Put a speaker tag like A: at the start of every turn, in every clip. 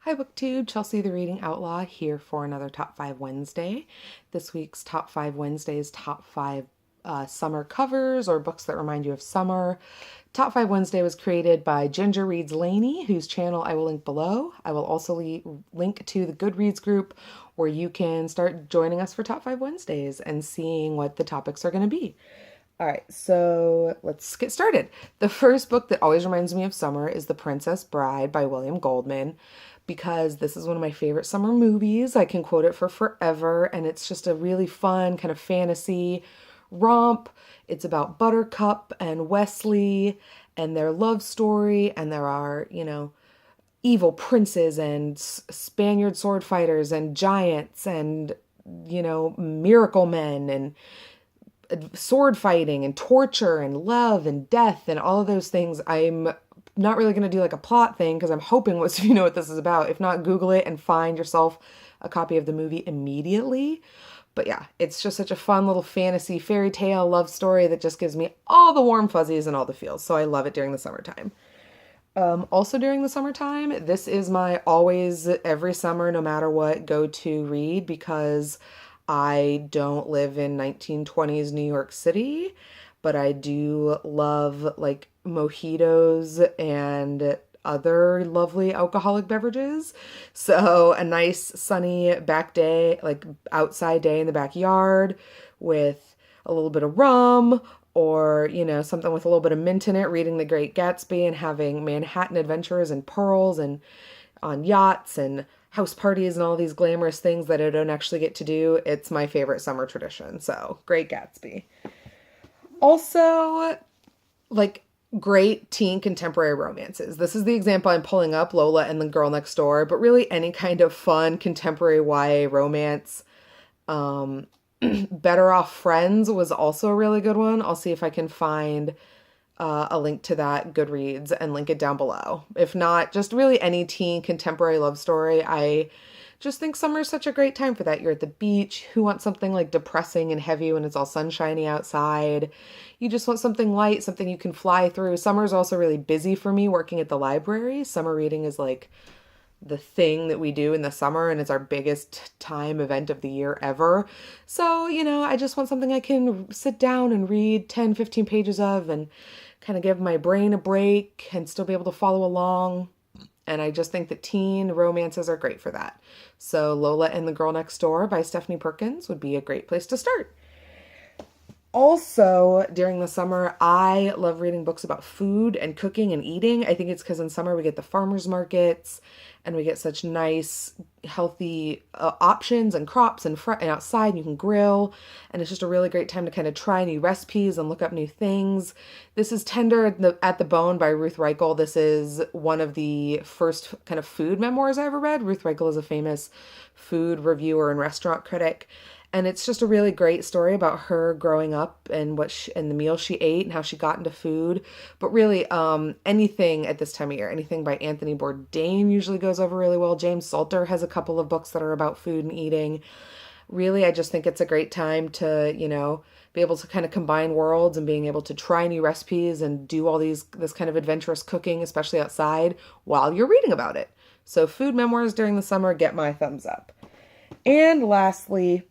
A: Hi BookTube, Chelsea the Reading Outlaw here for another Top 5 Wednesday. This week's Top 5 Wednesday is Top 5 summer covers or books that remind you of summer. Top 5 Wednesday was created by Ginger Reads Laney, whose channel I will link below. I will also link to the Goodreads group where you can start joining us for Top 5 Wednesdays and seeing what the topics are going to be. All right, so let's get started. The first book that always reminds me of summer is The Princess Bride by William Goldman, because this is one of my favorite summer movies. I can quote it for forever, and it's just a really fun kind of fantasy romp. It's about Buttercup and Wesley and their love story, and there are, evil princes and Spaniard sword fighters and giants and, miracle men and sword fighting and torture and love and death and all of those things. I'm not really going to do like a plot thing because I'm hoping most of you know what this is about. If not, Google it and find yourself a copy of the movie immediately. But yeah, it's just such a fun little fantasy fairy tale love story that just gives me all the warm fuzzies and all the feels. So I love it during the summertime. Also during the summertime, this is my always, every summer, no matter what, go-to read because I don't live in 1920s New York City, but I do love like mojitos and other lovely alcoholic beverages. So a nice sunny back day, like outside day in the backyard with a little bit of rum or, something with a little bit of mint in it, reading The Great Gatsby and having Manhattan adventures and pearls and on yachts and house parties and all these glamorous things that I don't actually get to do. It's my favorite summer tradition. So, Great Gatsby. Also, like great teen contemporary romances. This is the example I'm pulling up, Lola and the Girl Next Door, but really any kind of fun contemporary YA romance. Better Off Friends was also a really good one. I'll see if I can find a link to that Goodreads and link it down below. If not, just really any teen contemporary love story. I just think summer is such a great time for that. You're at the beach. Who wants something like depressing and heavy when it's all sunshiny outside? You just want something light, something you can fly through. Summer's also really busy for me working at the library. Summer reading is like the thing that we do in the summer, and it's our biggest time event of the year ever. So, I just want something I can sit down and read 10, 15 pages of and kind of give my brain a break and still be able to follow along. And I just think that teen romances are great for that. So Lola and the Girl Next Door by Stephanie Perkins would be a great place to start. Also, during the summer, I love reading books about food and cooking and eating. I think it's because in summer we get the farmers markets and we get such nice, healthy options and crops and outside and you can grill. And it's just a really great time to kind of try new recipes and look up new things. This is Tender at the Bone by Ruth Reichl. This is one of the first kind of food memoirs I ever read. Ruth Reichl is a famous food reviewer and restaurant critic. And it's just a really great story about her growing up and and the meal she ate and how she got into food. But really, anything at this time of year, anything by Anthony Bourdain usually goes over really well. James Salter has a couple of books that are about food and eating. Really, I just think it's a great time to, be able to kind of combine worlds and being able to try new recipes and do all this kind of adventurous cooking, especially outside, while you're reading about it. So food memoirs during the summer get my thumbs up. And lastly,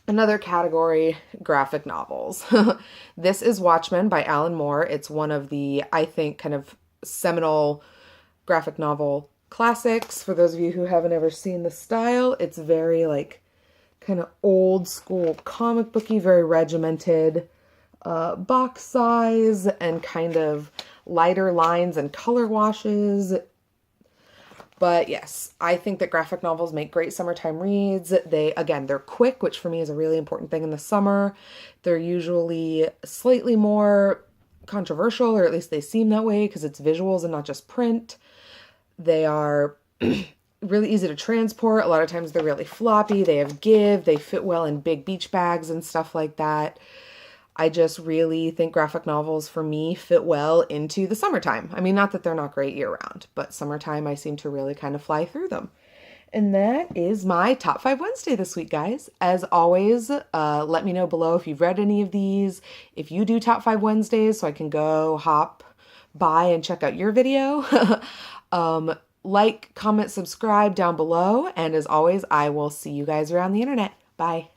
A: another category, graphic novels. This is Watchmen by Alan Moore. It's one of the, I think, kind of seminal graphic novel classics. For those of you who haven't ever seen the style, it's very like kind of old school comic booky, very regimented, box size and kind of lighter lines and color washes. But yes, I think that graphic novels make great summertime reads. They're quick, which for me is a really important thing in the summer. They're usually slightly more controversial, or at least they seem that way because it's visuals and not just print. They are really easy to transport. A lot of times they're really floppy. They have give. They fit well in big beach bags and stuff like that. I just really think graphic novels for me fit well into the summertime. I mean, not that they're not great year round, but summertime I seem to really kind of fly through them. And that is my Top 5 Wednesday this week, guys. As always, let me know below if you've read any of these, if you do Top 5 Wednesdays so I can go hop by and check out your video. like, comment, subscribe down below. And as always, I will see you guys around the internet. Bye.